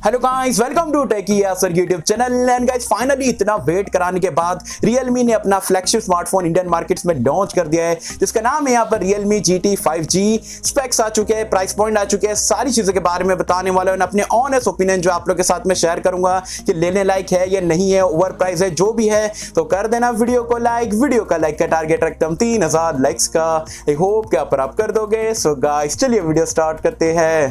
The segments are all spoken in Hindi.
Hello guys, welcome to Techie Yasar YouTube channel. And guys finally इतना वेट कराने के बाद Realme ने अपना फ्लैगशिप स्मार्टफोन इंडियन मार्केट्स में लॉन्च कर दिया है, जिसका नाम है यहाँ पर Realme GT 5G। स्पेक्स आ चुके हैं, प्राइस पॉइंट आ चुके हैं, सारी चीजों के बारे में बताने वाला हूं। अपने ऑनेस्ट ओपिनियन जो आप लोग के साथ में शेयर करूंगा कि लेने लायक है या नहीं है, ओवर प्राइस है, जो भी है तो कर देना वीडियो को लाइक। वीडियो का लाइक का टारगेट रखता हूं 3000 लाइक्स का। आई होप कि आप कर दोगे। सो गाइस चलिए वीडियो स्टार्ट करते हैं।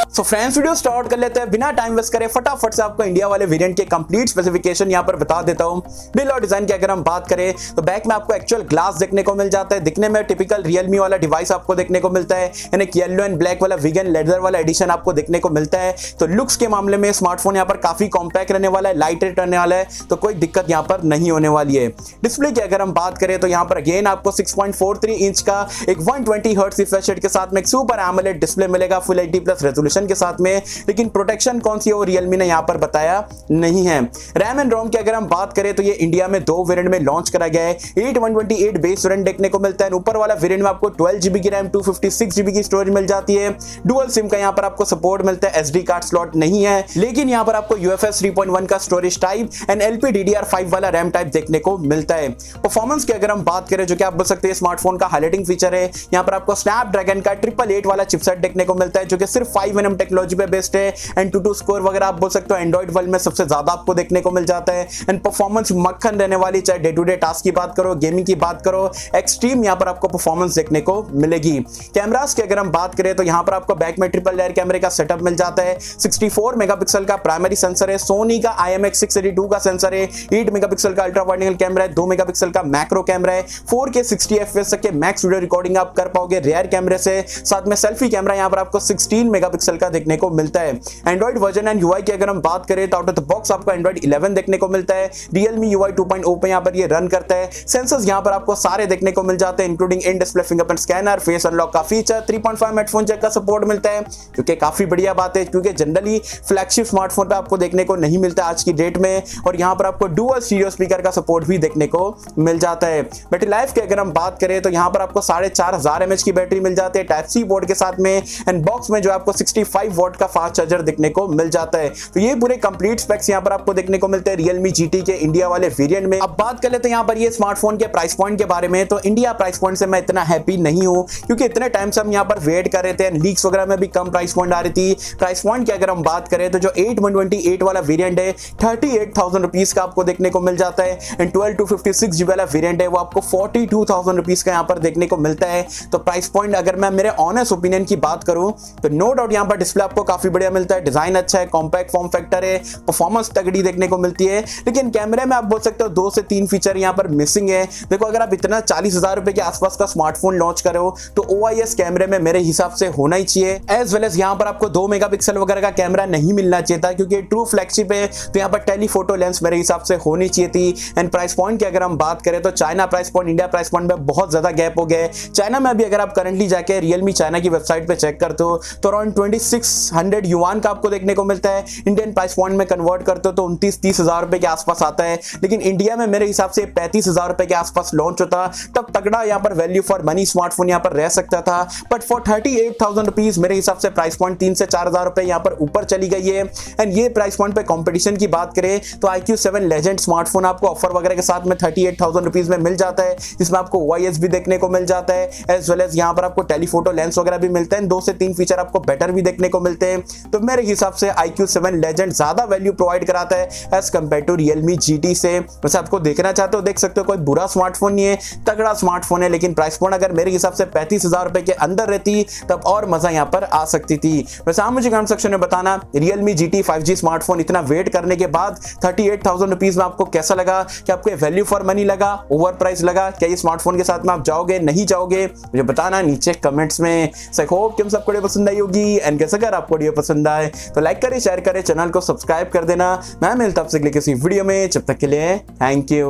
सो फ्रेंड्स वीडियो स्टार्ट कर लेते हैं बिना टाइम वेस्ट करे। फटाफट से आपको इंडिया वाले वेरिएंट के कंप्लीट स्पेसिफिकेशन यहां पर बता देता हूं। बिल और डिजाइन की अगर हम बात करें तो बैक में आपको एक्चुअल ग्लास देखने को मिल जाता है। दिखने में टिपिकल Realme वाला डिवाइस आपको देखने को मिलता है, यानी येलो एंड ब्लैक वाला वीगन लेदर वाला एडिशन आपको देखने को मिलता है। तो लुक्स के मामले में स्मार्टफोन यहां पर काफी कॉम्पैक्ट रहने वाला है, लाइट वेट रहने वाला है, तो कोई दिक्कत यहां पर नहीं होने वाली है। डिस्प्ले की अगर हम बात करें तो यहां पर अगेन आपको 6.43 इंच का एक 120 हर्ट्ज रिफ्रेश रेट के साथ में एक सुपर एमोलेड डिस्प्ले मिलेगा फुल HD+ रेजोल्यूशन के साथ में। लेकिन प्रोटेक्शन कौन सी है वो Realme ने यहां पर बताया नहीं है। रैम एंड रोम की अगर हम बात करें तो ये इंडिया में 2 वेरिएंट में लॉन्च करा गया है। 8128 बेस वेरिएंट देखने को मिलता है। ऊपर वाला वेरिएंट में आपको 12GB की रैम 256GB की स्टोरेज मिल जाती है। डुअल सिम का यहां पर आपको सपोर्ट मिलता है, SD कार्ड स्लॉट नहीं है, लेकिन यहां पर आपको UFS 3.1 का स्टोरेज टाइप एंड LPDDR5 वाला रैम टाइप देखने को मिलता है। परफॉर्मेंस की अगर हम बात करें जो कि आप बोल सकते हैं स्मार्टफोन का हाइलाइटिंग फीचर है, यहां पर आपको स्नैपड्रैगन का 888 वाला चिपसेट देखने को मिलता है, जो कि सिर्फ 5nm टेक्नोलॉजी पे बेस्ड है। Antutu स्कोर वगैरह आप बोल सकते हो एंड्रॉइड वर्ल्ड में सबसे ज्यादा आपको देखने को मिल जाता है। एंड परफॉर्मेंस मक्खन रहने वाली, चाहे डे टू डे टास्क की बात करो, गेमिंग की बात करो, एक्सट्रीम यहां पर आपको परफॉर्मेंस देखने को मिलेगी। कैमरास की अगर हम बात करें तो यहां पर आपको बैक में ट्रिपल लेयर कैमरे का सेटअप मिल जाता है। 64 मेगापिक्सल का प्राइमरी सेंसर है, सोनी का IMX682 का सेंसर है, 8 मेगापिक्सल का अल्ट्रा वाइड एंगल कैमरा है, 2 मेगापिक्सल का मैक्रो कैमरा है, 4K 60 FPS तक के मैक्स वीडियो रिकॉर्डिंग आप कर पाओगे रियर कैमरे से। साथ में सेल्फी कैमरा यहां पर आपको 16 मेगापिक्सल का देखने को मिलता है। एंड्रॉइड वर्जन एंड UI की अगर हम बात करें तो आउट ऑफ द बॉक्स आपको एंड्रॉइड 11 देखने को मिलता है। Realme UI 2.0 पे यहां पर ये रन करता है। सेंसर्स यहां पर आपको सारे देखने को मिल जाते हैं, including in display fingerprint scanner, face unlock का फीचर, 3.5 हेडफोन जैक का सपोर्ट मिलता है, जो कि काफी बढ़िया बात है क्योंकि जनरली फ्लैगशिप स्मार्टफोन पे आपको देखने को नहीं मिलता आज की डेट में। और यहां पर आपको डुअल स्टीरियो स्पीकर का सपोर्ट भी देखने को मिल जाता है। बैटरी लाइफ की अगर हम बात करें तो यहां पर आपको 4500 mAh की बैटरी मिल जाती है टाइप-C पोर्ट के साथ में। एंड बॉक्स में जो आपको 65 वॉट का फास्ट चार्जर देखने को मिल जाता है। तो ये पूरे कंप्लीट स्पेक्स यहां पर आपको देखने को मिलते हैं Realme GT के इंडिया वाले वेरिएंट में। अब बात कर लेते हैं यहां पर ये स्मार्टफोन के प्राइस पॉइंट के बारे में। तो इंडिया प्राइस पॉइंट से मैं इतना हैप्पी नहीं हूं क्योंकि इतने टाइम से हम यहां पर वेट कर रहे थे, लीक्स वगैरह में भी कम प्राइस पॉइंट आ रही थी। प्राइस पॉइंट की अगर हम बात करें तो जो 8128 वाला वेरिएंट है 38,000 रुपीस का आपको देखने को मिल जाता है। एंड 12 to 56GB वाला वेरिएंट है वो आपको 42,000 रुपीस का यहां पर देखने को मिलता है। तो प्राइस पॉइंट अगर मैं मेरे ऑनेस्ट ओपिनियन की बात करूं तो नो डाउट यहां पर डिस्प्ले आपको काफी बढ़िया मिलता है, डिजाइन अच्छा है, कॉम्पैक्ट फॉर्म फैक्टर है, परफॉर्मेंस तगड़ी देखने को मिलती है। लेकिन कैमरे में आप बोल सकते हो 2 से 3 फीचर यहां पर मिसिंग है। देखो अगर आप इतना 40,000 रुपए के आसपास का स्मार्टफोन लॉन्च कर रहे हो तो OIS कैमरे में मेरे हिसाब से होना ही चाहिए। एज वेल एज यहां पर आपको 2 मेगापिक्सल वगैरह का कैमरा नहीं मिलना चाहिए था क्योंकि ट्रू फ्लैगशिप है, तो यहां पर टेलीफोटो लेंस मेरे हिसाब से होनी चाहिए थी। एंड प्राइस पॉइंट की अगर हम बात करें तो China price point India price point में बहुत ज्यादा गैप हो गया है। चाइना में भी अगर आप करंटली जाके Realme चाइना की वेबसाइट पे चेक करते हो तो अराउंड 2600 युआन का आपको देखने को मिलता है। इंडियन प्राइस पॉइंट में कन्वर्ट करते हो तो 29-30 हजार रुपए के आसपास आता है। लेकिन इंडिया में मेरे हिसाब से 35,000 रुपए के आसपास लॉन्च होता तब तगड़ा यहाँ पर वैल्यू फॉर मनी स्मार्टफोन यहाँ पर रह सकता था। बट फॉर 38,000 रुपीज मेरे हिसाब से प्राइस पॉइंट 3 से 4 हजार रुपए यहाँ पर ऊपर चली गई है। एंड ये प्राइस पॉइंट पे कंपटीशन की बात करें तो IQ7 लेजेंड स्मार्टफोन आपको ऑफर वगैरह के साथ में 38,000 रुपीज में मिल जाता है, जिसमें आपको OIS भी देखने को मिल जाता है, एज वेल एज यहाँ पर आपको टेलीफोटो लेंस वगैरह भी मिलते हैं। 2 से 3 फीचर आपको बेटर भी देखने को मिलते हैं। तो मेरे हिसाब से IQ7 लेजेंड ज्यादा वैल्यू प्रोवाइड कराता है as compare to Realme GT से। वैसे आपको देखना चाहते हो देख सकते हो, कोई बुरा स्मार्टफोन नहीं है, तगड़ा स्मार्टफोन है। लेकिन प्राइस पॉइंट अगर मेरे हिसाब से 35,000 रुपए के अंदर रहती तब और मजा यहाँ पर आ सकती थी। वैसे आप मुझे कमेंट सेक्शन में बताना Realme GT 5G स्मार्टफोन इतना वेट करने के बाद 38,000 रुपीज में आपको कैसा लगा, कि आपको वैल्यू फॉर मनी लगा, ओवर प्राइस लगा, क्या ये स्मार्टफोन के साथ में आप जाओगे नहीं जाओगे, मुझे बताना नीचे कमेंट्स में। सो होप कि हम सबको पसंद आई होगी। एंड कैसे अगर आपको वीडियो पसंद आए तो लाइक करें, शेयर करें, चैनल को सब्सक्राइब कर देना। मैं मिलता हूं आपसे किसी वीडियो में, जब तक के लिए थैंक यू।